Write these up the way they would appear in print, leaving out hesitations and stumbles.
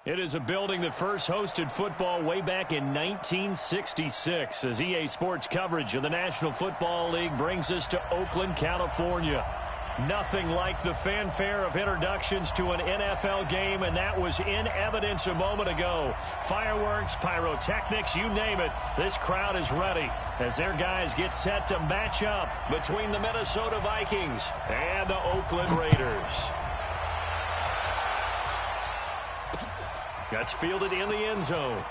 It is a building that first hosted football way back in 1966 as EA Sports coverage of the National Football League brings us to Oakland, California. Nothing like the fanfare of introductions to an NFL game, and that was in evidence a moment ago. Fireworks, pyrotechnics, you name it. This crowd is ready as their guys get set to match up between the Minnesota Vikings and the Oakland Raiders. That's fielded in the end zone.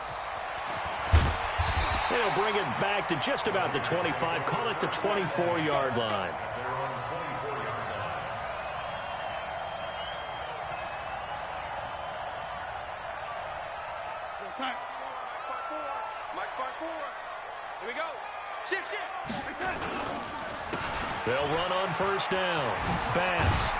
They'll bring it back to just about the 25, call it the 24-yard line. Here we go. Shift. They'll run on first down. Bass.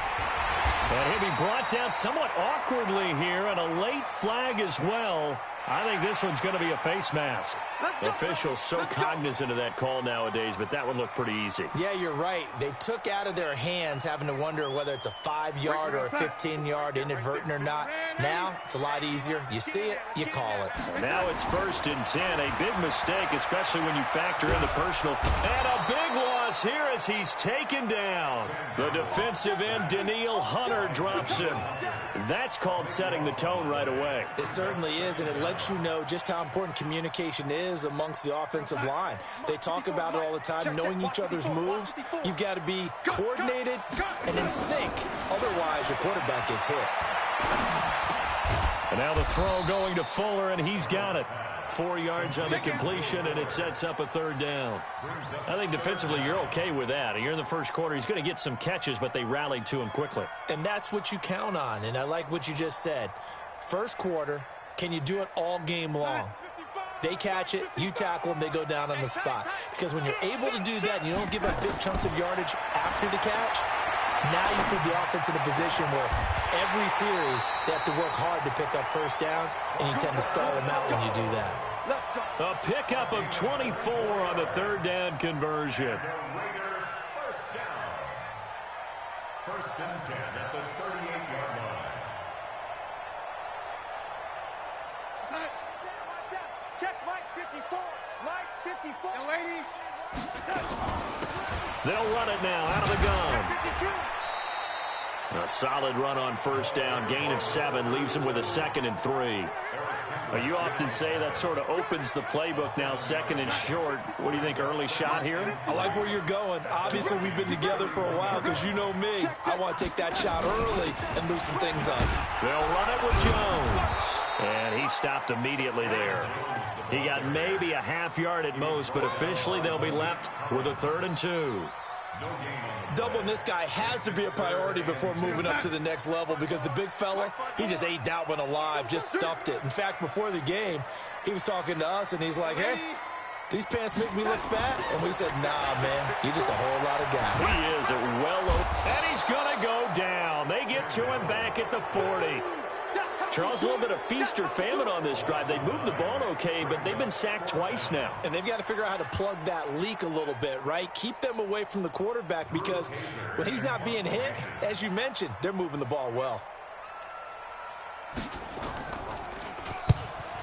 And he'll be brought down somewhat awkwardly here, and a late flag as well. I think this one's going to be a face mask. Officials so cognizant of that call nowadays, but that one looked pretty easy. Yeah, you're right. They took out of their hands having to wonder whether it's a 5-yard or a 15-yard inadvertent or not. Now, it's a lot easier. You see it, you call it. Now it's 1st and 10. A big mistake, especially when you factor in the personal. And a big loss here as he's taken down. The defensive end, Danielle Hunter, drops him. That's called setting the tone right away. It certainly is, and it lets you know just how important communication is amongst the offensive line. They talk about it all the time, knowing each other's moves. You've got to be coordinated and in sync. Otherwise, your quarterback gets hit. And now the throw going to Fuller, and he's got it. 4 yards on the completion, and it sets up a 3rd down. I think defensively you're okay with that. Here in the first quarter, he's going to get some catches, but they rallied to him quickly. And that's what you count on, and I like what you just said. First quarter, can you do it all game long? They catch it, you tackle them, they go down on the spot. Because when you're able to do that and you don't give up big chunks of yardage after the catch, now you put the offense in a position where every series they have to work hard to pick up first downs, and you tend to stall them out when you do that. A pickup of 24 on the 3rd down conversion. First and 10 at the 38-yard line. Check Mike 54. Mike 54. Young lady. They'll run it now out of the gun. A solid run on first down. Gain of 7 leaves him with a 2nd and 3. You often say that sort of opens the playbook now, 2nd and short. What do you think, early shot here? I like where you're going. Obviously, we've been together for a while because you know me. I want to take that shot early and loosen things up. They'll run it with Jones. And he stopped immediately there. He got maybe a half-yard at most, but officially they'll be left with a 3rd and 2. Doubling this guy has to be a priority before moving up to the next level because the big fella, he just ate that one alive, just stuffed it. In fact, before the game, he was talking to us, and he's like, hey, these pants make me look fat? And we said, nah, man, you're just a whole lot of guy. He is and he's going to go down. They get to him back at the 40. Charles, a little bit of feast or famine on this drive. They moved the ball okay, but they've been sacked twice now. And they've got to figure out how to plug that leak a little bit, right? Keep them away from the quarterback because when he's not being hit, as you mentioned, they're moving the ball well.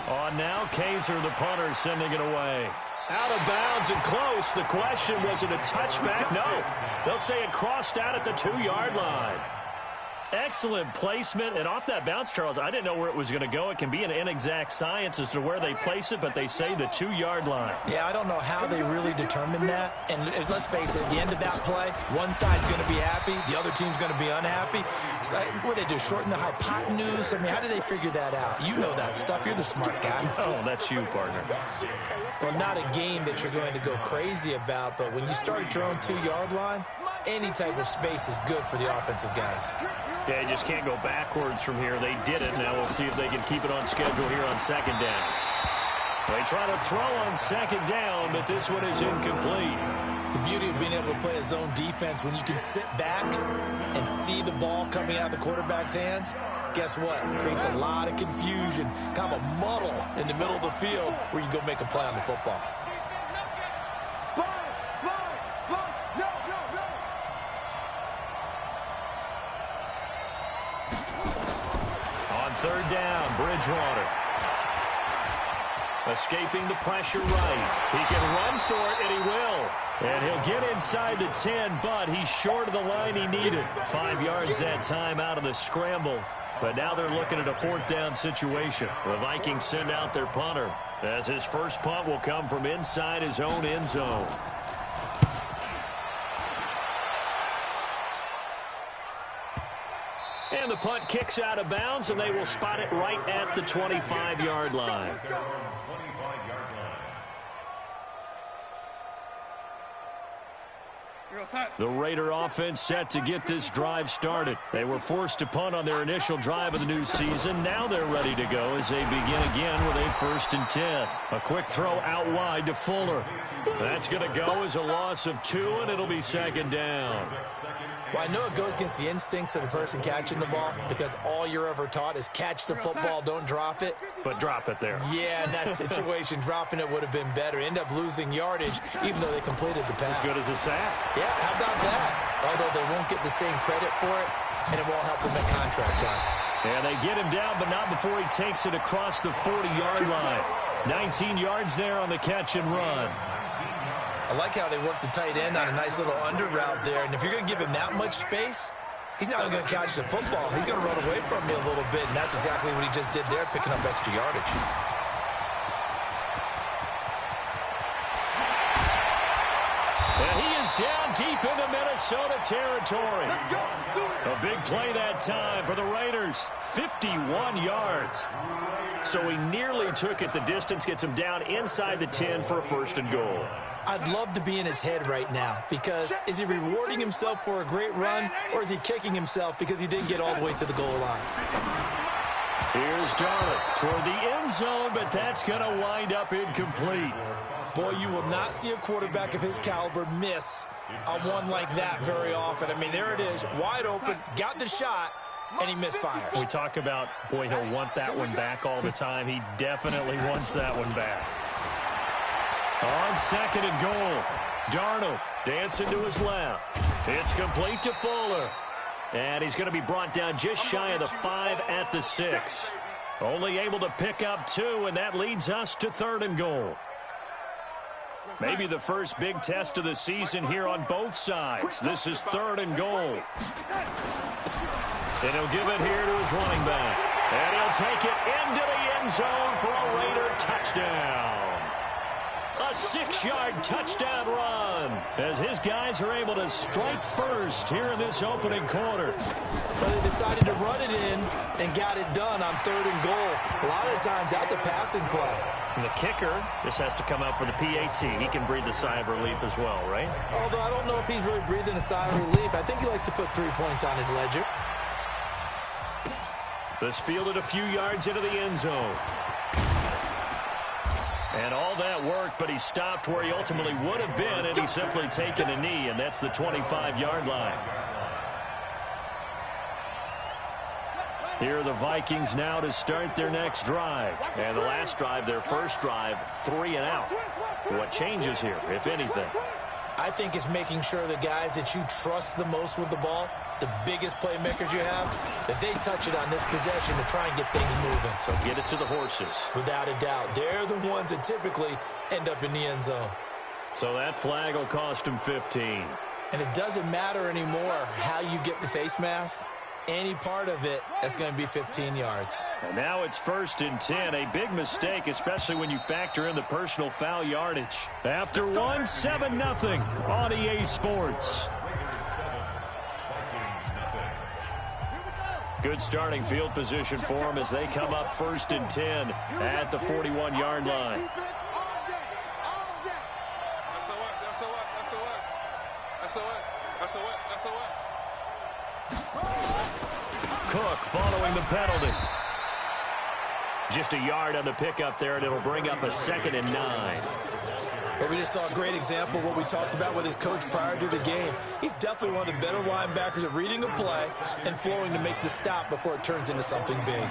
On now, Kaiser, the punter, sending it away. Out of bounds and close. The question, was it a touchback? No. They'll say it crossed out at the 2-yard line. Excellent placement, and off that bounce, Charles, I didn't know where it was going to go. It can be an inexact science as to where they place it, but they say the 2-yard line. Yeah, I don't know how they really determined that. And let's face it, at the end of that play, one side's going to be happy, the other team's going to be unhappy. It's like, what do they do, shorten the hypotenuse? I mean, how do they figure that out? You know that stuff. You're the smart guy. Oh, that's you, partner. Well, not a game that you're going to go crazy about, but when you start at your own 2-yard line, any type of space is good for the offensive guys. Yeah, you just can't go backwards from here. They did it. Now we'll see if they can keep it on schedule here on 2nd down. They try to throw on 2nd down, but this one is incomplete. The beauty of being able to play a zone defense, when you can sit back and see the ball coming out of the quarterback's hands, guess what? It creates a lot of confusion, kind of a muddle in the middle of the field where you can go make a play on the football. On 3rd third down. Bridgewater. Escaping the pressure right. He can run for it, and he will. And he'll get inside the 10, but he's short of the line he needed. 5 yards that time out of the scramble. But now they're looking at a fourth down situation. The Vikings send out their punter, as his first punt will come from inside his own end zone. And the punt kicks out of bounds, and they will spot it right at the 25-yard line. The Raider offense set to get this drive started. They were forced to punt on their initial drive of the new season. Now they're ready to go as they begin again with a 1st and 10. A quick throw out wide to Fuller. That's going to go as a loss of 2, and it'll be 2nd down. Well, I know it goes against the instincts of the person catching the ball because all you're ever taught is catch the football, don't drop it. But drop it there. Yeah, in that situation, dropping it would have been better. End up losing yardage even though they completed the pass. As good as a sack. Yeah, how about that? Although they won't get the same credit for it, and it won't help them at contract time. And they get him down, but not before he takes it across the 40-yard line. 19 yards there on the catch and run. I like how they work the tight end on a nice little under route there. And if you're going to give him that much space, he's not going to catch the football. He's going to run away from me a little bit, and that's exactly what he just did there, picking up extra yardage. And he is down deep into Minnesota territory. A big play that time for the Raiders. 51 yards. So he nearly took it the distance, gets him down inside the 10 for a 1st and goal. I'd love to be in his head right now because is he rewarding himself for a great run or is he kicking himself because he didn't get all the way to the goal line? Here's Darnold toward the end zone, but that's going to wind up incomplete. Boy, you will not see a quarterback of his caliber miss on one like that very often. I mean, there it is, wide open, got the shot, and he misfires. We talk about, boy, he'll want that one back all the time. He definitely wants that one back. On 2nd and goal, Darnold dancing to his left. It's complete to Fuller. And he's going to be brought down just shy of the 5 at the 6. Only able to pick up 2, and that leads us to 3rd and goal. Maybe the first big test of the season here on both sides. This is 3rd and goal. And he'll give it here to his running back. And he'll take it into the end zone for a Raider touchdown. A 6-yard touchdown run as his guys are able to strike first here in this opening quarter. But they decided to run it in and got it done on 3rd and goal. A lot of times that's a passing play. And the kicker, this has to come out for the PAT. He can breathe a sigh of relief as well, right? Although I don't know if he's really breathing a sigh of relief. I think he likes to put 3 points on his ledger. This fielded a few yards into the end zone. And all that worked, but he stopped where he ultimately would have been, and he's simply taken a knee, and that's the 25-yard line. Here are the Vikings now to start their next drive. And the last drive, their first drive, 3 and out. What changes here, if anything? I think it's making sure the guys that you trust the most with the ball, the biggest playmakers you have, that they touch it on this possession to try and get things moving. So get it to the horses. Without a doubt. They're the ones that typically end up in the end zone. So that flag will cost him 15. And it doesn't matter anymore how you get the face mask. Any part of it, that's going to be 15 yards. And now it's 1st and 10. A big mistake, especially when you factor in the personal foul yardage. After one, 7-0 on EA Sports. Good starting field position for them as they come up 1st and 10 at the 41-yard line. Cook following the penalty. Just a yard on the pickup there, and it'll bring up a 2nd and 9. But we just saw a great example of what we talked about with his coach prior to the game. He's definitely one of the better linebackers at reading a play and flowing to make the stop before it turns into something big.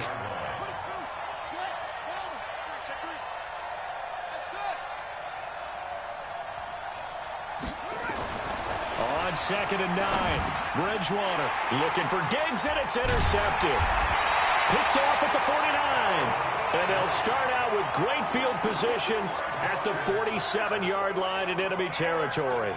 On 2nd and 9, Bridgewater looking for Diggs, and it's intercepted. Picked off at the 49. And they'll start out with great field position at the 47-yard line in enemy territory.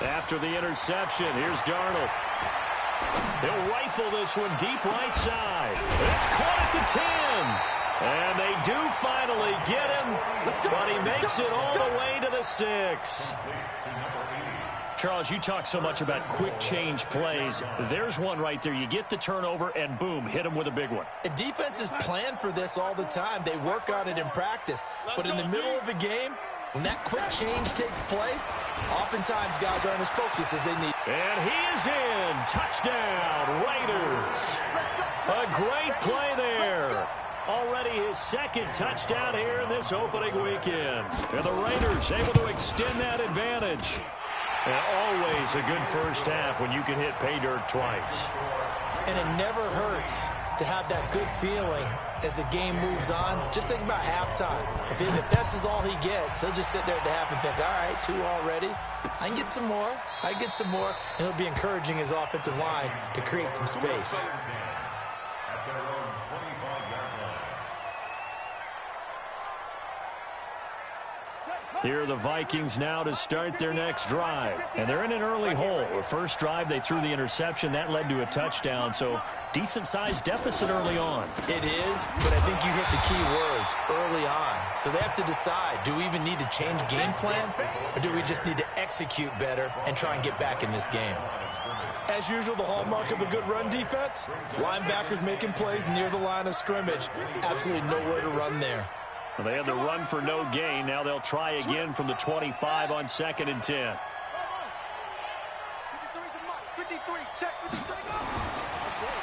After the interception, here's Darnold. He'll rifle this one deep right side. It's caught at the 10. And they do finally get him, but he makes it all the way to the 6. Charles, you talk so much about quick change plays. There's one right there. You get the turnover, and boom, hit him with a big one. And defenses plan for this all the time. They work on it in practice. But in the middle of a game, when that quick change takes place, oftentimes guys aren't as focused as they need. And he is in. Touchdown, Raiders. A great play there. Already his second touchdown here in this opening weekend. And the Raiders able to extend that advantage. And always a good first half when you can hit pay dirt twice. And it never hurts to have that good feeling as the game moves on. Just think about halftime. If that's all he gets, he'll just sit there at the half and think, all right, 2 already. I can get some more. I can get some more. And he'll be encouraging his offensive line to create some space. Here are the Vikings now to start their next drive. And they're in an early hole. The first drive, they threw the interception. That led to a touchdown. So decent-sized deficit early on. It is, but I think you hit the key words, early on. So they have to decide, do we even need to change game plan? Or do we just need to execute better and try and get back in this game? As usual, the hallmark of a good run defense, linebackers making plays near the line of scrimmage. Absolutely nowhere to run there. Well, they had the run for no gain. Now they'll try again from the 25 on 2nd and 10.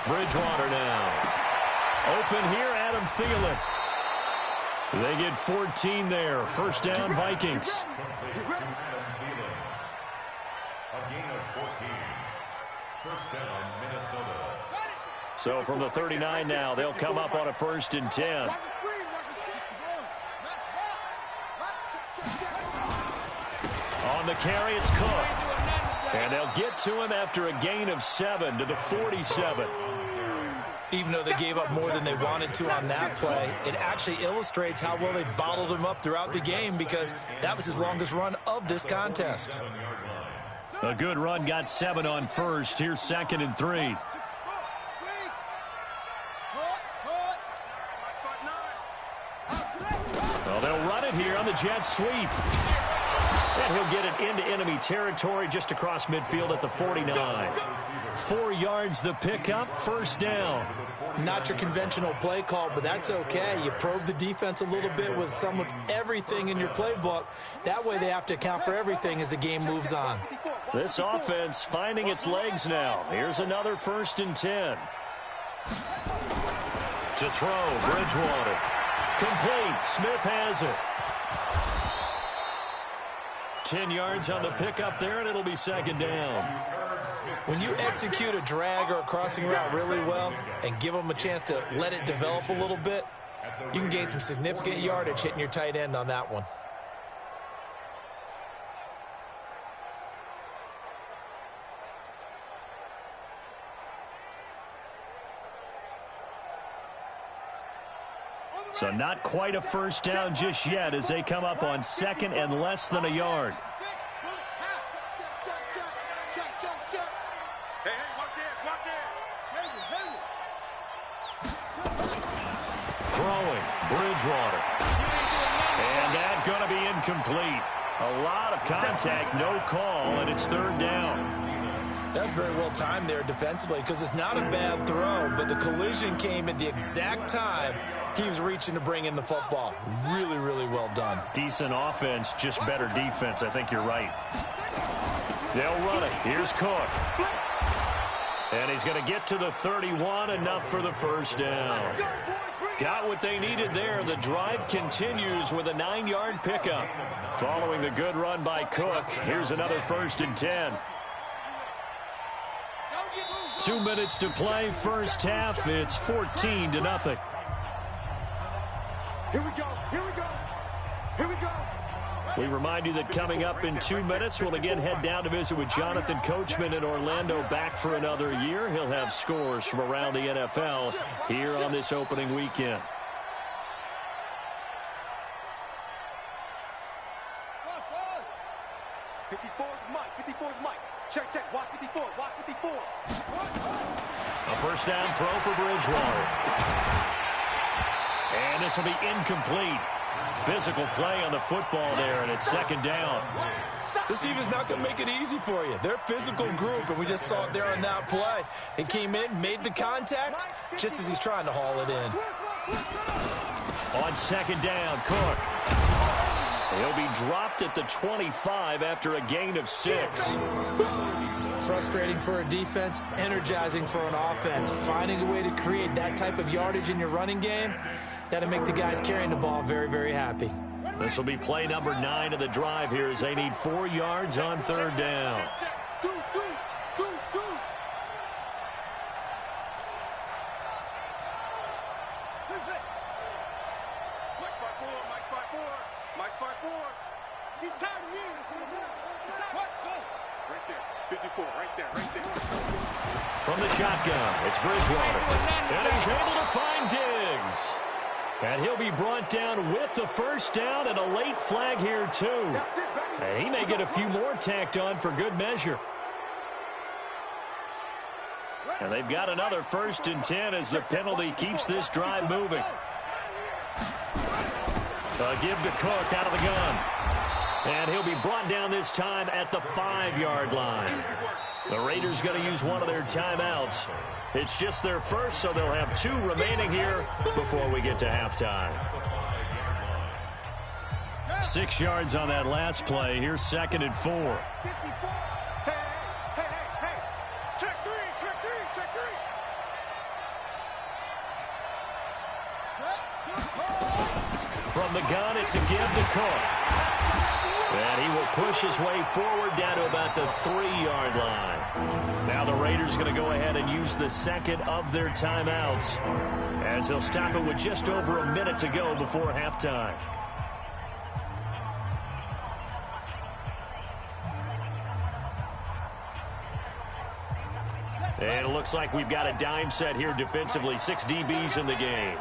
Bridgewater now. Open here, Adam Thielen. They get 14 there. First down, Vikings. A gain of 14. First down, Minnesota. So from the 39 now, they'll come up on a 1st and 10. On the carry, it's Cook. And they'll get to him after a gain of 7 to the 47. Even though they gave up more than they wanted to on that play, it actually illustrates how well they bottled him up throughout the game because that was his longest run of this contest. A good run, got 7 on 1st. Here's 2nd and 3. Well, they'll run it here on the jet sweep. And he'll get it into enemy territory just across midfield at the 49. 4 yards the pickup, first down. Not your conventional play call, but that's okay. You probe the defense a little bit with some of everything in your playbook. That way they have to account for everything as the game moves on. This offense finding its legs now. Here's another 1st and 10. To throw, Bridgewater. Complete, Smith has it. 10 yards on the pickup there, and it'll be 2nd down. When you execute a drag or a crossing route really well and give them a chance to let it develop a little bit, you can gain some significant yardage hitting your tight end on that one. So not quite a first down just yet as they come up on 2nd and less than a yard. Throwing, Bridgewater. And that's going to be incomplete. A lot of contact, no call, and it's 3rd down. That's very well timed there defensively because it's not a bad throw, but the collision came at the exact time he was reaching to bring in the football. Really, really well done. Decent offense, just better defense. I think you're right. They'll run it. Here's Cook. And he's going to get to the 31, enough for the first down. Got what they needed there. The drive continues with a 9-yard pickup. Following the good run by Cook, here's another 1st and 10. 2 minutes to play, first half. It's 14-0. Here we go. Here we go. Here we go. We remind you that coming up in 2 minutes, we'll again head down to visit with Jonathan Coachman in Orlando, back for another year. He'll have scores from around the NFL here on this opening weekend. Watch, watch. 54 is Mike. 54 is Mike. Check, check. Watch 54. Watch 54. A first down throw for Bridgewater. And this will be incomplete. Physical play on the football there, and it's second down. This team is not going to make it easy for you. They're a physical group, and we just saw it there on that play. It came in, made the contact, just as he's trying to haul it in. On second down, Cook. He'll be dropped at the 25 after a gain of 6. Frustrating for a defense, energizing for an offense. Finding a way to create that type of yardage in your running game, that'll make the guys carrying the ball very, very happy. This will be play number 9 of the drive here as they need 4 yards on third down. He's tired of me. What? Go. Right there. 54. Right there. Right there. From the shotgun, it's Bridgewater. And he's able to find Diggs. And he'll be brought down with the first down and a late flag here, too. And he may get a few more tacked on for good measure. And they've got another 1st and 10 as the penalty keeps this drive moving. A give to Cook out of the gun. And he'll be brought down this time at the 5-yard line. The Raiders going to use one of their timeouts. It's just their first, so they'll have 2 remaining here before we get to halftime. 6 yards on that last play. Here's 2nd and 4. Hey. Check 3. From the gun, it's a give to Cook. And he will push his way forward down to about the 3-yard line. Now the Raiders going to go ahead and use the 2nd of their timeouts as they'll stop it with just over a minute to go before halftime. And it looks like we've got a dime set here defensively. 6 DBs in the game.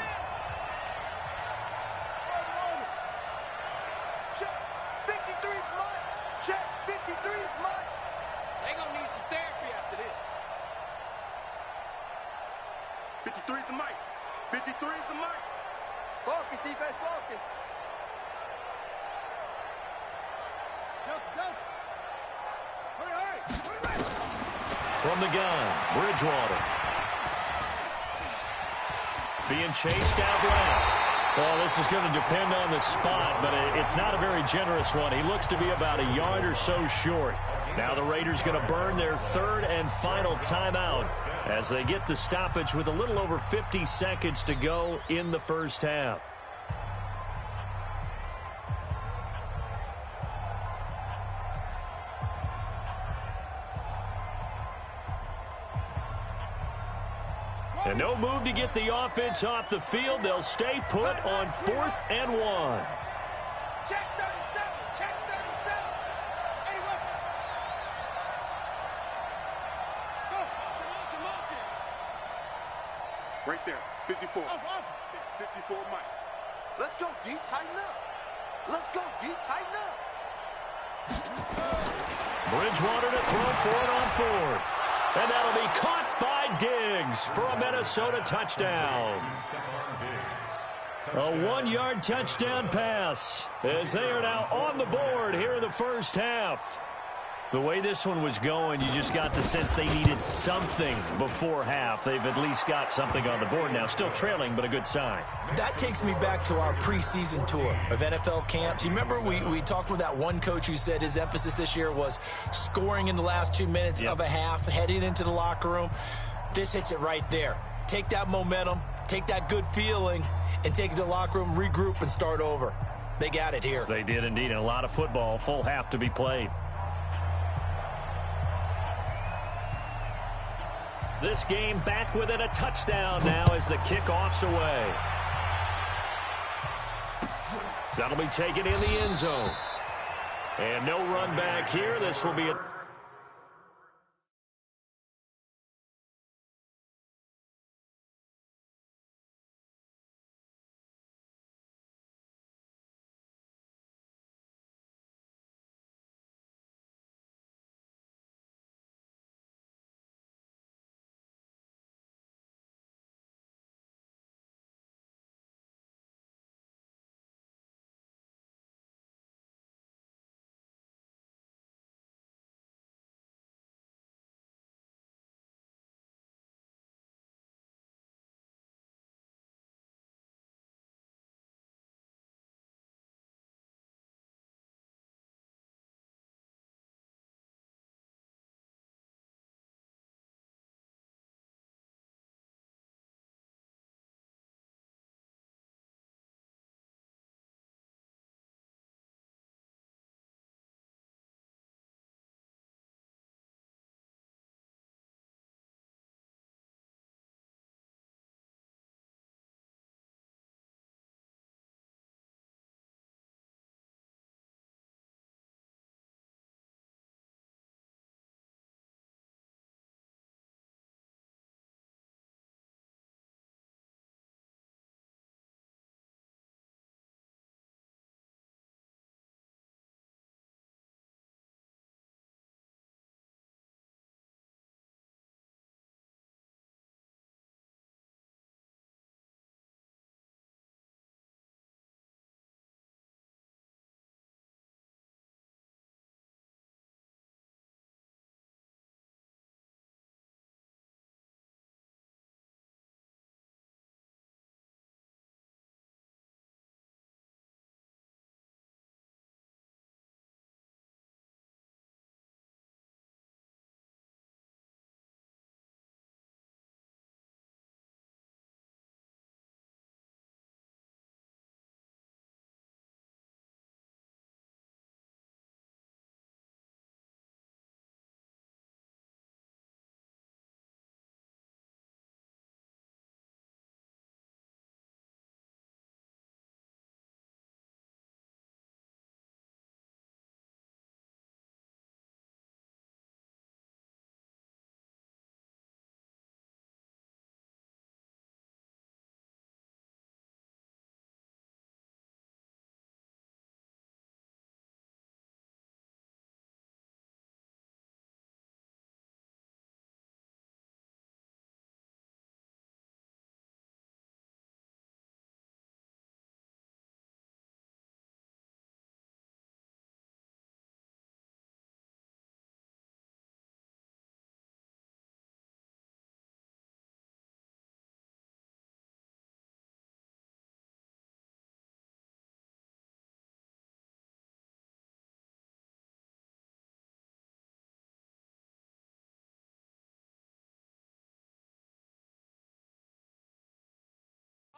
From the gun, Bridgewater. Being chased out left. Well, this is going to depend on the spot, but it's not a very generous one. He looks to be about a yard or so short. Now the Raiders going to burn their 3rd and final timeout as they get the stoppage with a little over 50 seconds to go in the first half. And no move to get the offense off the field. They'll stay put on 4th and 1. Check 37. Check 37. Anyway. Go. Motion. Right there. 54. 54, Mike. Let's go, D. Tighten up. Let's go, D. Tighten up. Bridgewater to throw for it on 4th. And that'll be caught by Diggs for a Minnesota touchdown. A 1-yard touchdown pass as they are now on the board here in the first half. The way this one was going, you just got the sense they needed something before half. They've at least got something on the board now. Still trailing, but a good sign. That takes me back to our preseason tour of NFL camps. You remember we talked with that one coach who said his emphasis this year was scoring in the last 2 minutes of a half, heading into the locker room. This hits it right there. Take that momentum, take that good feeling, and take it to the locker room, regroup, and start over. They got it here. They did indeed. And a lot of football, full half to be played. This game back within a touchdown now as the kickoff's away. That'll be taken in the end zone. And no run back here. This will be a...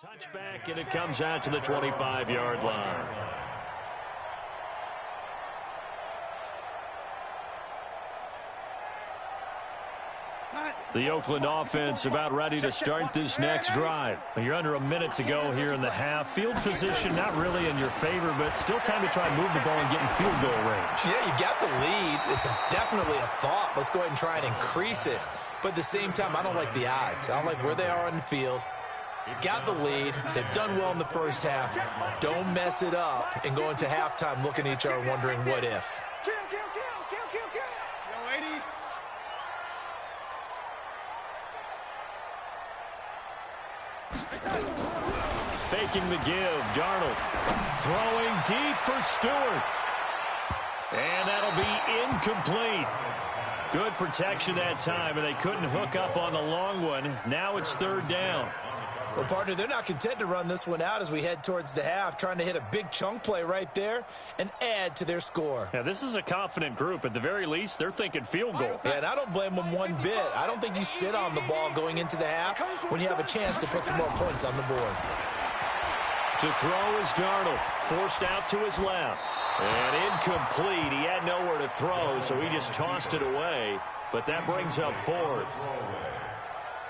touchback, and it comes out to the 25-yard line. The Oakland offense about ready to start this next drive. You're under a minute to go here in the half. Field position not really in your favor, but still time to try and move the ball and get in field goal range. Yeah, you got the lead. It's definitely a thought. Let's go ahead and try and increase it. But at the same time, I don't like the odds. I don't like where they are on the field. Got the lead. They've done well in the first half. Don't mess it up and go into halftime looking at each other wondering what if. Faking the give, Darnold throwing deep for Stewart. And that'll be incomplete. Good protection that time, and they couldn't hook up on the long one. Now it's third down. Well, partner, they're not content to run this one out as we head towards the half, trying to hit a big chunk play right there and add to their score. Yeah, this is a confident group. At the very least, they're thinking field goal. Yeah, and I don't blame them one bit. I don't think you sit on the ball going into the half when you have a chance to put some more points on the board. To throw is Darnold, forced out to his left. And incomplete. He had nowhere to throw, so he just tossed it away. But that brings up fourth.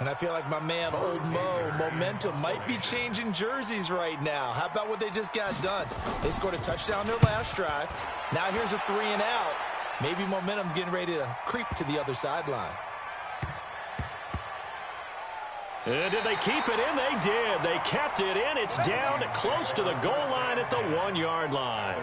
And I feel like my man, Old Mo, momentum might be changing jerseys right now. How about what they just got done? They scored a touchdown their last drive. Now here's a 3-and-out. Maybe momentum's getting ready to creep to the other sideline. And did they keep it in? They did. They kept it in. It's down close to the goal line at the 1-yard line.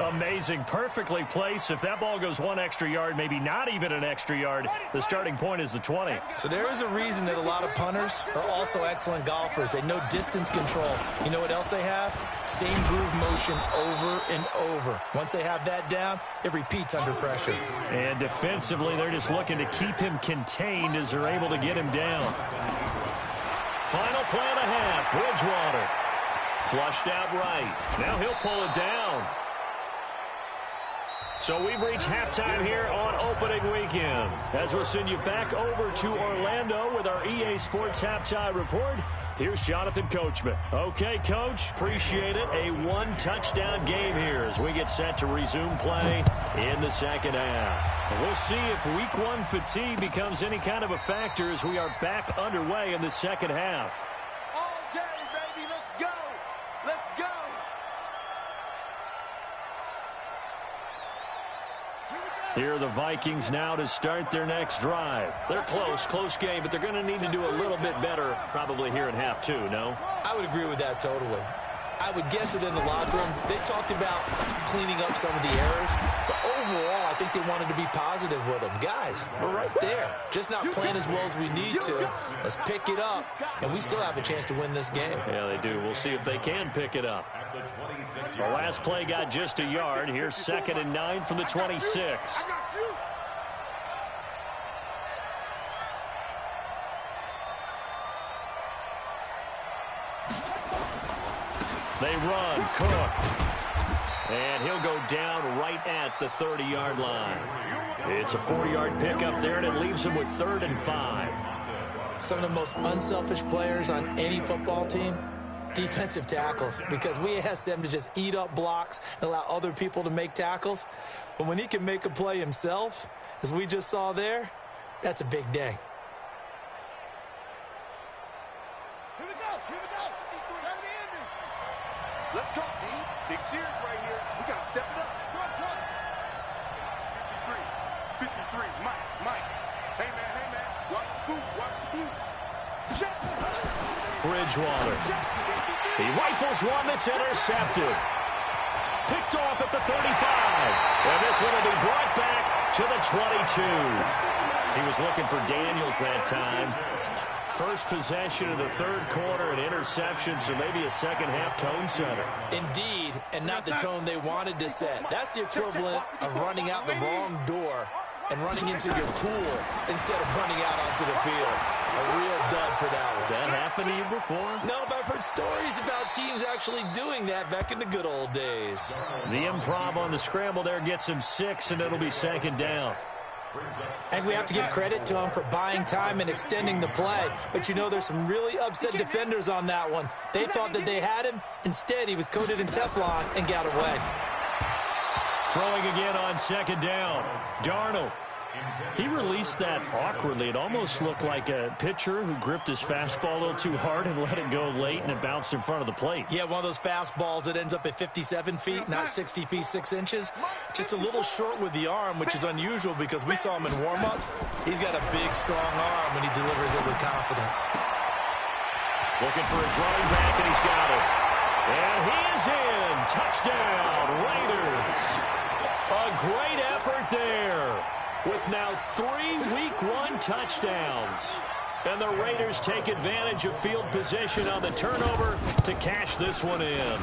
Amazing. Perfectly placed. If that ball goes 1 extra yard, maybe not even an extra yard, the starting point is the 20. So there is a reason that a lot of punters are also excellent golfers. They know distance control. You know what else they have? Same groove motion over and over. Once they have that down, it repeats under pressure. And defensively, they're just looking to keep him contained as they're able to get him down. Final play and a half. Bridgewater. Flushed out right. Now he'll pull it down. So we've reached halftime here on opening weekend. As we'll send you back over to Orlando with our EA Sports Halftime Report, here's Jonathan Coachman. Okay, Coach, appreciate it. A 1-touchdown game here as we get set to resume play in the second half. And we'll see if Week 1 fatigue becomes any kind of a factor as we are back underway in the second half. All day, baby. Let's go. Let's go. Here are the Vikings now to start their next drive. They're close game, but they're going to need to do a little bit better probably here in half 2, no? I would agree with that totally. I would guess that in the locker room, they talked about cleaning up some of the errors, but overall, I think they wanted to be positive with them. Guys, we're right there. Just not playing as well as we need to. Let's pick it up, and we still have a chance to win this game. Yeah, they do. We'll see if they can pick it up. The last play got just a yard. Here's 2nd and 9 from the 26. They run, Cook. And he'll go down right at the 30-yard line. It's a 4-yard pickup there, and it leaves him with 3rd and 5. Some of the most unselfish players on any football team, defensive tackles, because we ask them to just eat up blocks and allow other people to make tackles. But when he can make a play himself, as we just saw there, that's a big day. Here we go. Let's go, D. Big series right here. We got to step it up. 53. Mike. Hey, man. Watch the blue. Bridgewater. He rifles one that's intercepted. Picked off at the 35. And this one will be brought back to the 22. He was looking for Daniels that time. First possession of the 3rd quarter, an interception, so maybe a second-half tone setter. Indeed, and not the tone they wanted to set. That's the equivalent of running out the wrong door and running into your pool instead of running out onto the field. A real dud for that one. Has that happened to you before? No, but I've heard stories about teams actually doing that back in the good old days. The improv on the scramble there gets him 6, and it'll be 2nd down. And we have to give credit to him for buying time and extending the play. But you know, there's some really upset defenders on that one. They thought that they had him. Instead, he was coated in Teflon and got away. Throwing again on 2nd down. Darnold. He released that awkwardly. It almost looked like a pitcher who gripped his fastball a little too hard and let it go late, and it bounced in front of the plate. Yeah, one of those fastballs that ends up at 57 feet, not 60 feet, 6 inches. Just a little short with the arm, which is unusual because we saw him in warm-ups. He's got a big, strong arm when he delivers it with confidence. Looking for his running back, and he's got it. And he is in. Touchdown, Raiders. A great effort there, with now 3 Week 1 touchdowns. And the Raiders take advantage of field position on the turnover to cash this one in.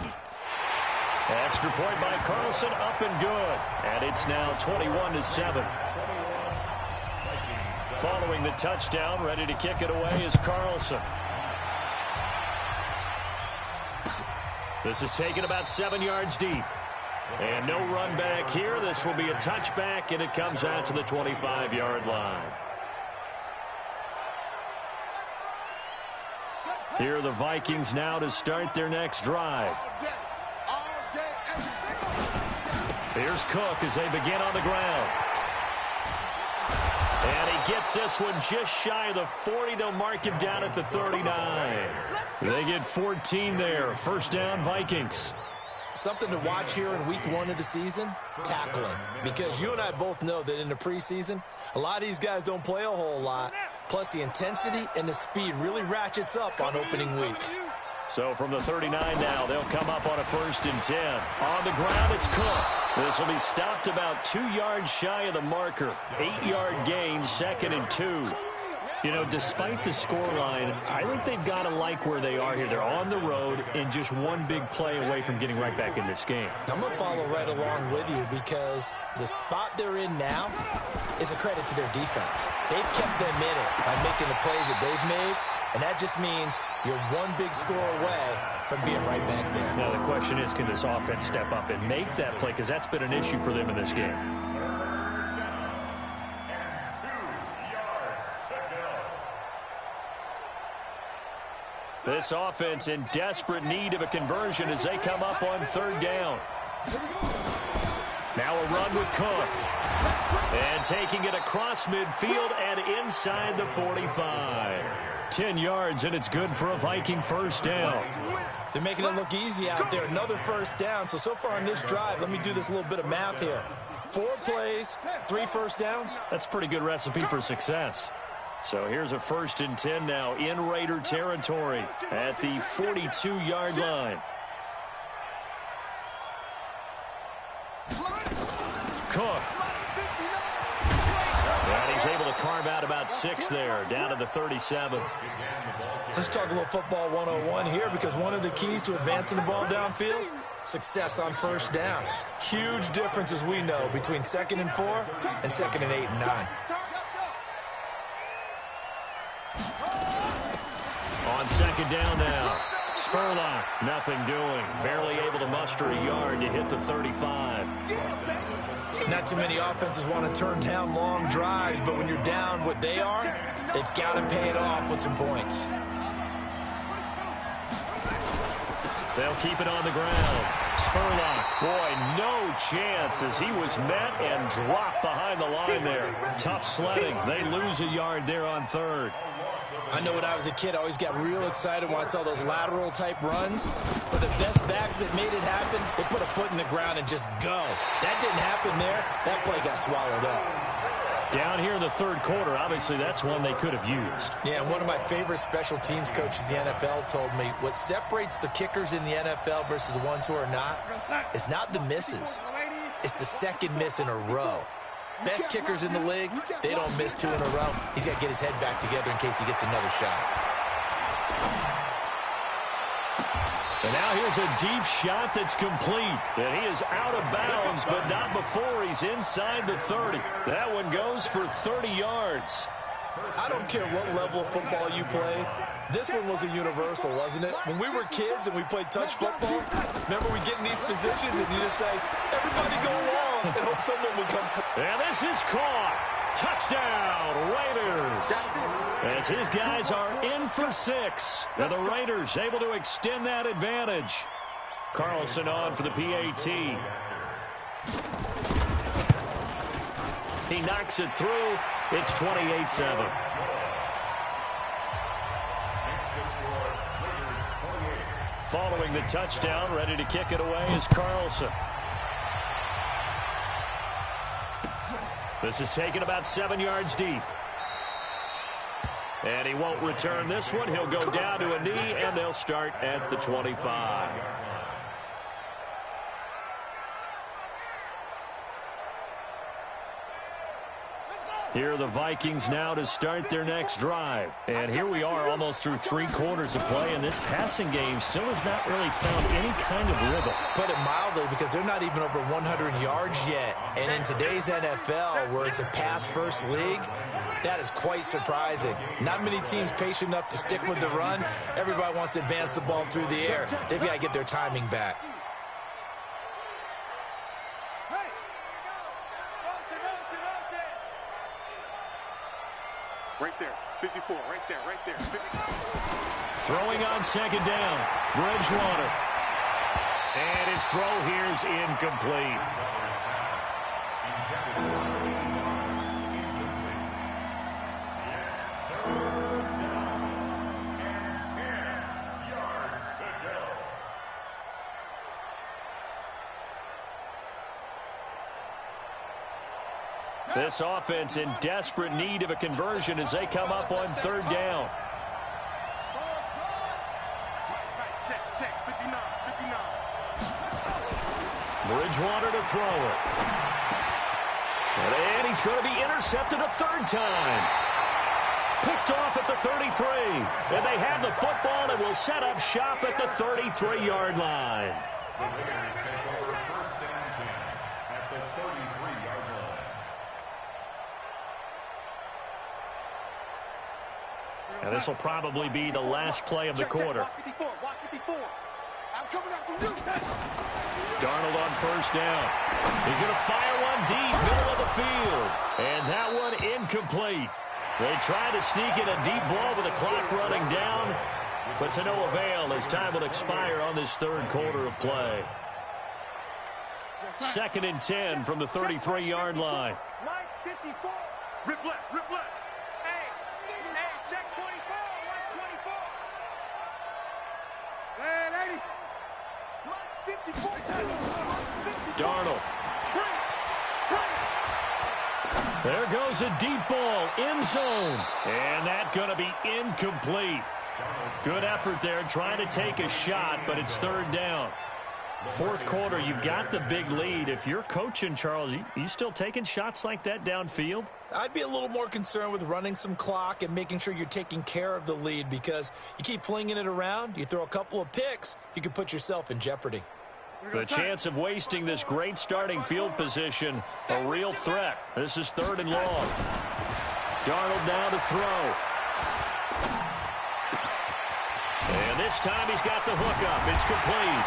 Extra point by Carlson, up and good. And it's now 21-7. Following the touchdown, ready to kick it away is Carlson. This is taken about 7 yards deep. And no run back here. This will be a touchback, and it comes out to the 25-yard line. Here are the Vikings now to start their next drive. Here's Cook as they begin on the ground. And he gets this one just shy of the 40. They'll mark him down at the 39. They get 14 there. First down, Vikings. Something to watch here in week 1 of the season, tackling. Because you and I both know that in the preseason, a lot of these guys don't play a whole lot. Plus, the intensity and the speed really ratchets up on opening week. So from the 39 now, they'll come up on a 1st and 10. On the ground, it's Cook. This will be stopped about 2 yards shy of the marker. 8-yard gain, 2nd and 2. You know, despite the scoreline, I think they've got to like where they are here. They're on the road and just one big play away from getting right back in this game. I'm going to follow right along with you because the spot they're in now is a credit to their defense. They've kept them in it by making the plays that they've made, and that just means you're one big score away from being right back there. Now, the question is, can this offense step up and make that play? Because that's been an issue for them in this game. This offense in desperate need of a conversion as they come up on 3rd down. Now a run with Cook. And taking it across midfield and inside the 45. 10 yards, and it's good for a Viking 1st down. They're making it look easy out there. Another 1st down. So far on this drive, let me do this little bit of math here. 4 plays, 3 1st downs. That's a pretty good recipe for success. So here's a 1st and 10 now in Raider territory at the 42-yard line. Cook. And he's able to carve out about 6 there, down to the 37. Let's talk a little football 101 here because one of the keys to advancing the ball downfield, success on 1st down. Huge difference, as we know, between 2nd and 4 and 2nd and 8 and 9. On 2nd down now. Spurlock, nothing doing. Barely able to muster a yard to hit the 35. Not too many offenses want to turn down long drives, but when you're down what they are, they've got to pay it off with some points. They'll keep it on the ground. Spurlock, boy, no chance as he was met and dropped behind the line there. Tough sledding. They lose a yard there on 3rd. I know when I was a kid, I always got real excited when I saw those lateral-type runs. But the best backs that made it happen, they put a foot in the ground and just go. That didn't happen there. That play got swallowed up. Down here in the 3rd quarter, obviously that's one they could have used. Yeah, and one of my favorite special teams coaches in the NFL told me what separates the kickers in the NFL versus the ones who are not is not the misses. It's the 2nd miss in a row. Best kickers in the league, they don't miss 2 in a row. He's got to get his head back together in case he gets another shot. And now here's a deep shot that's complete. And he is out of bounds, but not before he's inside the 30. That one goes for 30 yards. I don't care what level of football you played. This one was a universal, wasn't it? When we were kids and we played touch football, remember we get in these positions and you just say, everybody go along, and hope someone would come. And this is caught. Touchdown, Raiders. As his guys are in for 6. And the Raiders able to extend that advantage. Carlson on for the PAT. He knocks it through. It's 28-7. Following the touchdown, ready to kick it away is Carlson. This is taken about 7 yards deep. And he won't return this one. He'll go down to a knee, and they'll start at the 25. Here are the Vikings now to start their next drive. And here we are almost through 3 quarters of play, and this passing game still has not really found any kind of rhythm. Put it mildly, because they're not even over 100 yards yet. And in today's NFL, where it's a pass-first league, that is quite surprising. Not many teams patient enough to stick with the run. Everybody wants to advance the ball through the air. They've got to get their timing back. Right there, 54, right there, right there. 54. Throwing on 2nd down, Bridgewater. And his throw here's incomplete. This offense in desperate need of a conversion as they come up on third down. Check, 59. Bridgewater to throw it. And he's going to be intercepted a third time. Picked off at the 33. And they have the football and will set up shop at the 33-yard line. The Raiders take over first and 10 at the 33-yard line. And this will probably be the last play of the quarter. Watch 54. I'm coming after you. Darnold on first down. He's going to fire one deep, middle of the field. And that one incomplete. They try to sneak in a deep ball with the clock running down, but to no avail as time will expire on this third quarter of play. 2nd and 10 from the 33-yard line. Line 54. Rip left. Hey, check 24. Watch 24. Hey, 80. Darnold. There goes a deep ball, end zone. And that's going to be incomplete. Good effort there trying to take a shot, but it's third down. Fourth quarter, you've got the big lead. If you're coaching, Charles, you still taking shots like that downfield? I'd be a little more concerned with running some clock and making sure you're taking care of the lead, because you keep flinging it around, you throw a couple of picks, you could put yourself in jeopardy. The chance of wasting this great starting field position, a real threat. This is 3rd and long. Darnold now to throw. And this time he's got the hookup. It's complete.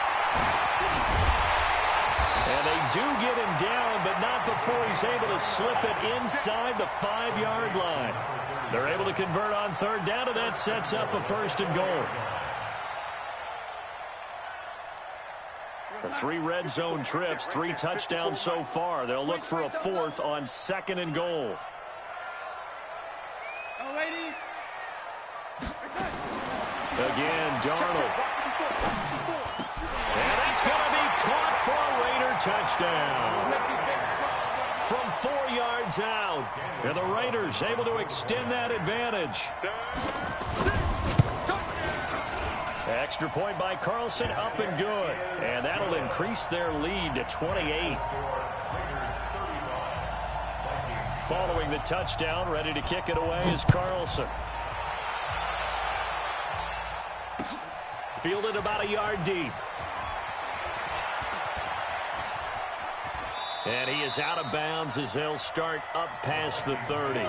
And they do get him down, but not before he's able to slip it inside the 5-yard line. They're able to convert on third down, and that sets up a 1st and goal. The 3 red zone trips, 3 touchdowns so far. They'll look for a 4th on 2nd and goal. Again, Darnold. And that's going to be caught for a Raider touchdown. From 4 yards out. And the Raiders able to extend that advantage. Extra point by Carlson, up and good. And that'll increase their lead to 28. Following the touchdown, ready to kick it away is Carlson. Fielded about a yard deep. And he is out of bounds as they'll start up past the 30.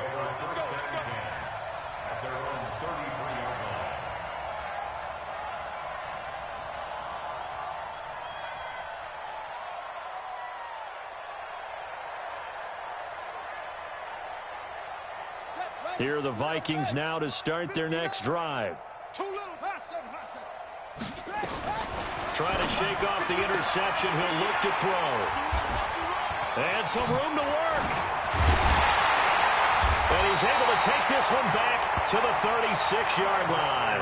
Here are the Vikings now to start their next drive. Trying to shake off the interception. He'll look to throw. And some room to work. And he's able to take this one back to the 36-yard line.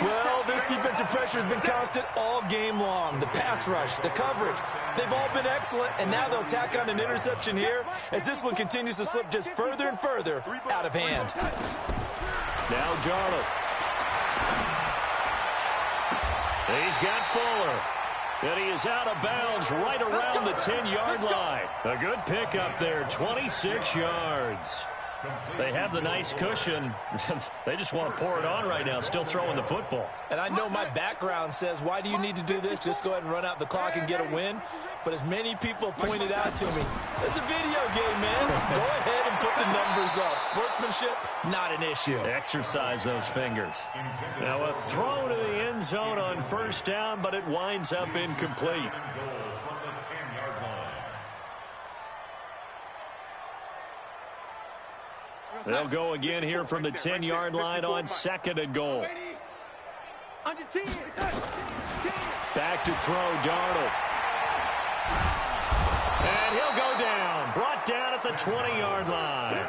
Well, this defensive pressure has been constant all game long. The pass rush, the coverage, they've all been excellent, and now they'll tack on an interception here as this one continues to slip just further and further out of hand. Now Darnold. He's got Fuller. And he is out of bounds right around the 10-yard line. A good pickup there, 26 yards. They have the nice cushion. They just want to pour it on right now, still throwing the football. And I know my background says, why do you need to do this? Just go ahead and run out the clock and get a win. But as many people pointed out to me, it's a video game, man. Go ahead and put the numbers up. Sportsmanship, not an issue. Exercise those fingers. Now a throw to the end zone on first down, but it winds up incomplete. They'll go again here from the 10-yard line on 2nd and goal. Back to throw, Darnold. And he'll go down. Brought down at the 20-yard line.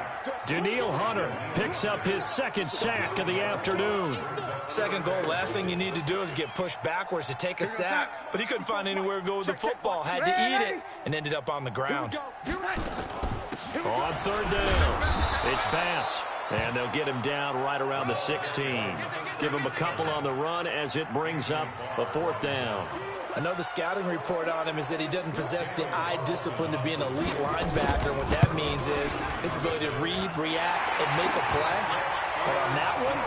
Daniil Hunter picks up his 2nd sack of the afternoon. 2nd goal, last thing you need to do is get pushed backwards to take a sack. But he couldn't find anywhere to go with the football. Had to eat it and ended up on the ground. On third down, it's Bass. And they'll get him down right around the 16. Give him a couple on the run as it brings up a fourth down. I know the scouting report on him is that he doesn't possess the eye discipline to be an elite linebacker. And what that means is his ability to read, react, and make a play. But on that one,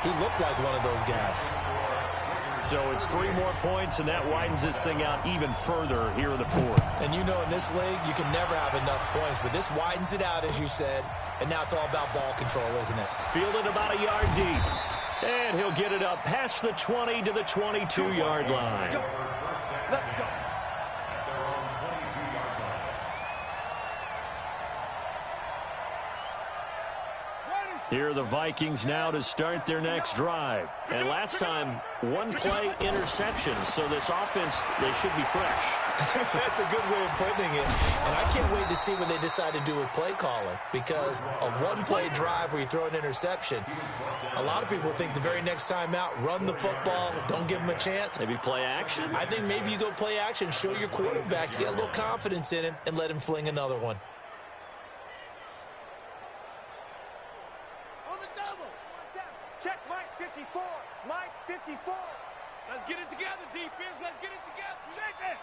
he looked like one of those guys. So it's 3 more points, and that widens this thing out even further here in the fourth. And you know in this league, you can never have enough points, but this widens it out, as you said, and now it's all about ball control, isn't it? Fielded about a yard deep, and he'll get it up past the 20 to the 22-yard line. Let's go. Here are the Vikings now to start their next drive. And last time, 1-play interception. So this offense, they should be fresh. That's a good way of putting it. And I can't wait to see what they decide to do with play calling. Because a 1-play drive where you throw an interception, a lot of people think the very next time out, run the football, don't give them a chance. Maybe play action? I think maybe you go play action, show your quarterback, you get a little confidence in him, and let him fling another one. Check Mike 54. Mike 54. Let's get it together, defense. Let's get it together. Check it.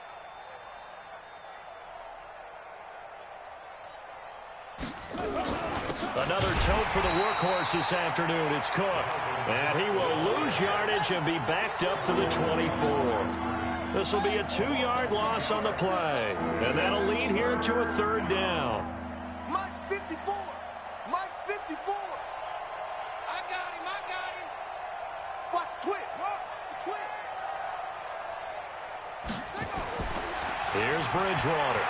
Another tote for the workhorse this afternoon. It's Cook. And he will lose yardage and be backed up to the 24. This will be a 2-yard loss on the play. And that'll lead here to a third down. Mike's 54. Mike's 54. Watch twist. Twist. Here's Bridgewater.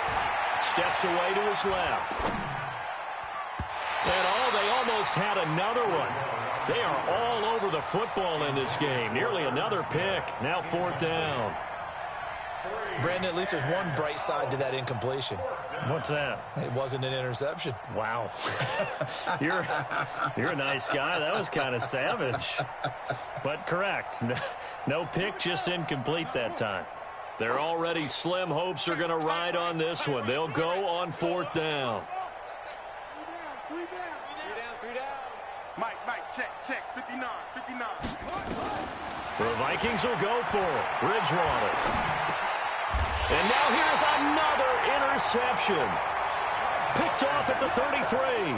Steps away to his left. And they almost had another one. They are all over the football in this game. Nearly another pick. Now fourth down. Brandon, at least there's one bright side to that incompletion. What's that? It wasn't an interception. Wow. You're a nice guy. That was kind of savage. But correct. No pick, just incomplete that time. They're already slim hopes are going to ride on this one. They'll go on fourth down. 3 down. Mike, check. 59. The Vikings will go for it. Bridgewater. And now here's another interception. Picked off at the 33.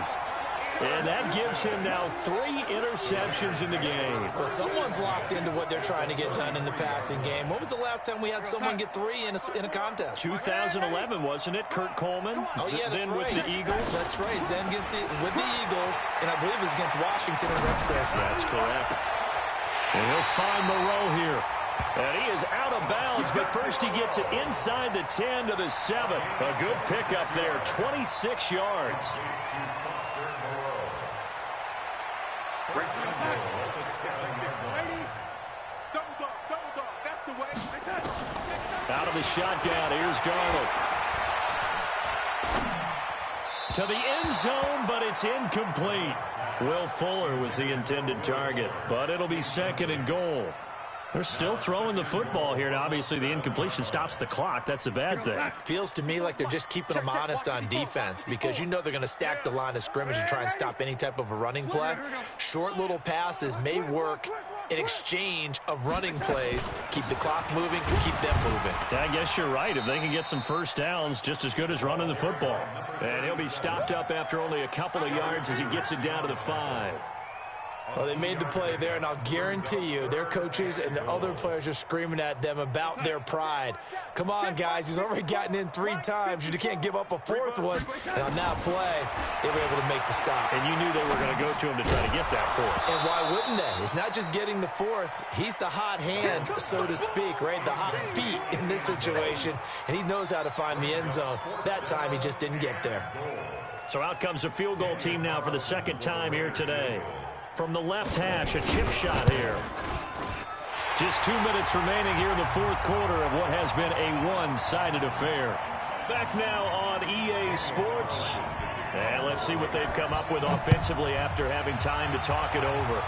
And that gives him now 3 interceptions in the game. Well, someone's locked into what they're trying to get done in the passing game. When was the last time we had someone get 3 in a contest? 2011, wasn't it? Kurt Coleman? Oh, yeah, that's then right. with the Eagles? That's right. Then with the Eagles, and I believe it was against Washington and Rex Christmas. That's correct. And he'll find Moreau here. And he is out of bounds, but first he gets it inside the 10 to the 7. A good pickup there, 26 yards. Double dog. That's the way. Out of the shotgun, here's Darnold. To the end zone, but it's incomplete. Will Fuller was the intended target, but it'll be second and goal. They're still throwing the football here, and obviously the incompletion stops the clock. That's the bad thing. Feels to me like they're just keeping them honest on defense because you know they're going to stack the line of scrimmage and try and stop any type of a running play. Short little passes may work in exchange of running plays. Keep the clock moving, keep them moving. I guess you're right. If they can get some first downs, just as good as running the football. And he'll be stopped up after only a couple of yards as he gets it down to the 5. Well, they made the play there, and I'll guarantee you their coaches and the other players are screaming at them about their pride. Come on, guys. He's already gotten in 3 times. You can't give up a 4th one. And on that play, they were able to make the stop. And you knew they were going to go to him to try to get that 4th. And why wouldn't they? It's not just getting the 4th. He's the hot hand, so to speak, right? The hot feet in this situation. And he knows how to find the end zone. That time, he just didn't get there. So out comes a field goal team now for the second time here today. From the left hash, a chip shot here. Just 2 minutes remaining here in the 4th quarter of what has been a one-sided affair. Back now on EA Sports. And let's see what they've come up with offensively after having time to talk it over.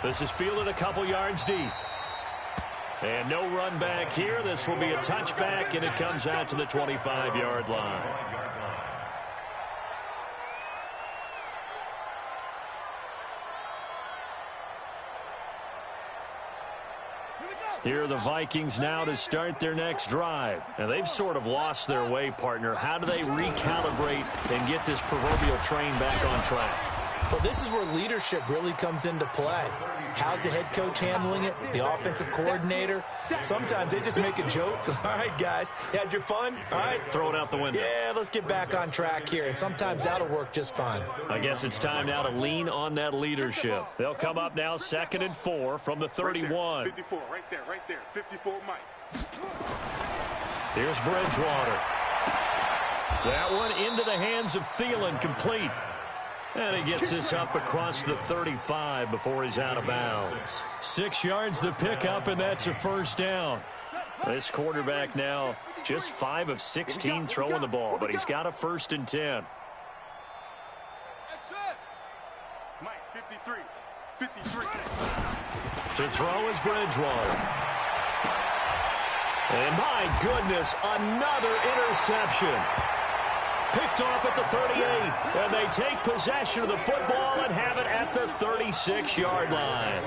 This is fielded a couple yards deep. And no run back here. This will be a touchback, and it comes out to the 25-yard line. Here are the Vikings now to start their next drive. And they've sort of lost their way, partner. How do they recalibrate and get this proverbial train back on track? Well, this is where leadership really comes into play. How's the head coach handling it? The offensive coordinator? Sometimes they just make a joke. All right, guys, you had your fun? All right. Throw it out the window. Yeah, let's get back on track here. And sometimes that'll work just fine. I guess it's time now to lean on that leadership. They'll come up now 2nd and 4 from the 31. 54, right there. 54, Mike. Here's Bridgewater. That one into the hands of Thielen, complete. And he gets this up across the 35 before he's out of bounds. 6 yards the pickup, and that's a first down. This quarterback now just 5 of 16 throwing the ball, but he's got a 1st and 10. That's it. Mike, 53. To throw is Bridgewater. And my goodness, another interception. Picked off at the 38, and they take possession of the football and have it at the 36-yard line.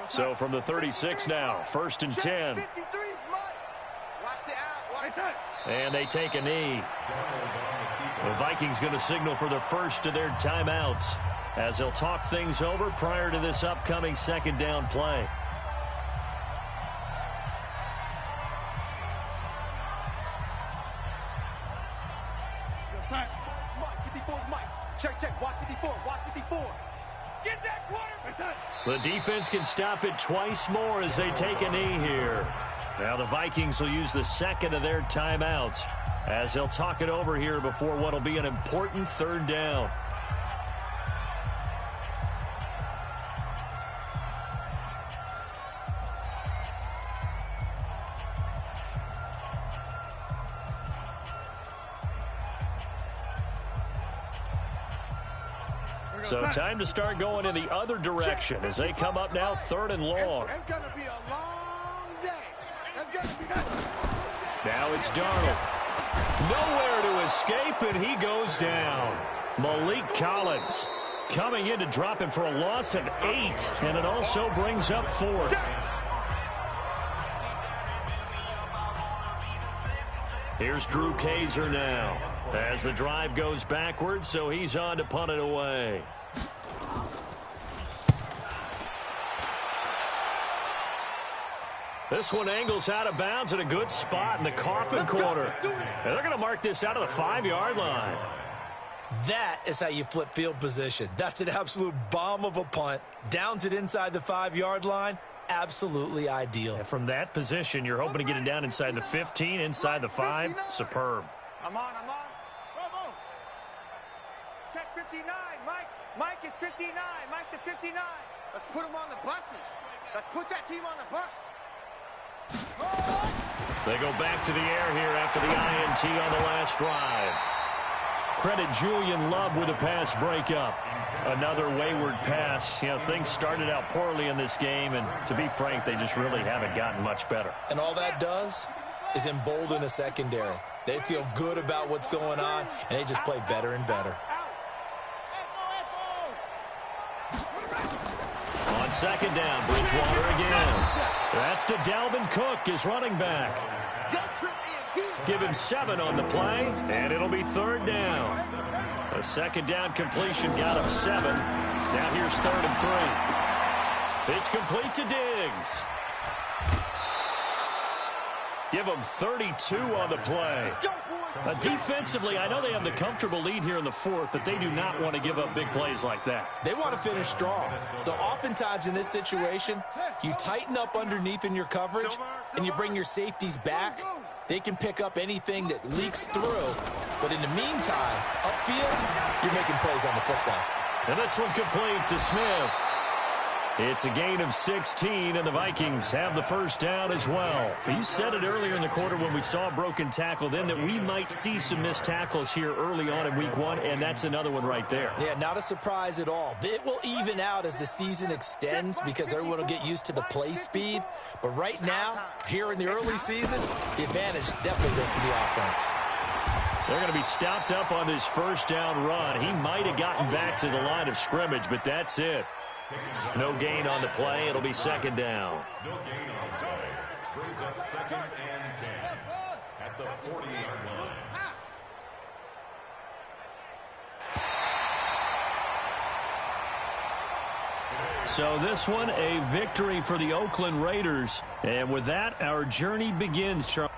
So from the 36 now, 1st and 10. And they take a knee. The Vikings going to signal for the first of their timeouts as they'll talk things over prior to this upcoming 2nd down play. Check. Watch 54. Get that quarterback. The defense can stop it twice more as they take a knee here. Now the Vikings will use the 2nd of their timeouts as they'll talk it over here before what will be an important 3rd down. So time to start going in the other direction as they come up now 3rd and long. It's going to be a long day. Now it's Darnold. Nowhere to escape, and he goes down. Malik Collins coming in to drop him for a loss of 8, and it also brings up 4th. Here's Drew Kaiser now as the drive goes backwards, so he's on to punt it away. This one angles out of bounds at a good spot in the coffin corner. And they're going to mark this out of the 5-yard line. That is how you flip field position. That's an absolute bomb of a punt. Downs it inside the 5-yard line. Absolutely ideal. And from that position, you're hoping to get it down inside the 15, inside the 5. Superb. I'm on. Bravo. Check 59. Mike is 59. Mike to 59. Let's put him on the buses. Let's put that team on the bus. They go back to the air here after the INT on the last drive. Credit Julian Love with a pass breakup. Another wayward pass. You know, things started out poorly in this game, and to be frank, they just really haven't gotten much better. And all that does is embolden a secondary. They feel good about what's going on, and they just play better and better. On 2nd down, Bridgewater again. That's to Dalvin Cook, his running back. Give him 7 on the play, and it'll be 3rd down. A 2nd down completion got him 7. Now here's 3rd and 3. It's complete to Diggs. Give them 32 on the play. Defensively, I know they have the comfortable lead here in the 4th, but they do not want to give up big plays like that. They want to finish strong. So oftentimes in this situation, you tighten up underneath in your coverage, and you bring your safeties back. They can pick up anything that leaks through. But in the meantime, upfield, you're making plays on the football. And this one complete to Smith. It's a gain of 16, and the Vikings have the first down as well. You said it earlier in the quarter when we saw a broken tackle then that we might see some missed tackles here early on in week 1, and that's another one right there. Yeah, not a surprise at all. It will even out as the season extends because everyone will get used to the play speed. But right now, here in the early season, the advantage definitely goes to the offense. They're going to be stopped up on this first down run. He might have gotten back to the line of scrimmage, but that's it. No gain on the play. It'll be second down. No gain on the play. Brings up 2nd and 10 at the 40-yard line. So this one, a victory for the Oakland Raiders. And with that, our journey begins, Charles.